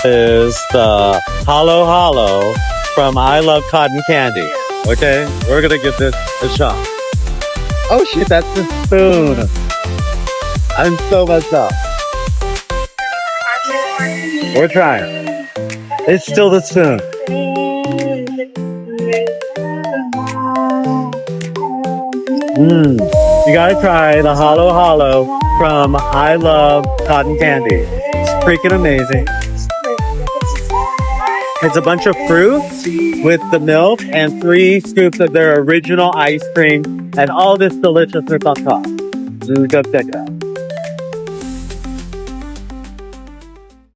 is the Hollow Hollow from I Love Cotton Candy. Okay, we're gonna give this a shot. Oh shit, that's the spoon. I'm so messed up. We're trying. It's still the spoon. You gotta try the Hollow Hollow from I Love Cotton Candy. It's freaking amazing. It's a bunch of fruit with the milk and 3 scoops of their original ice cream and all this deliciousness on top. Go check it out.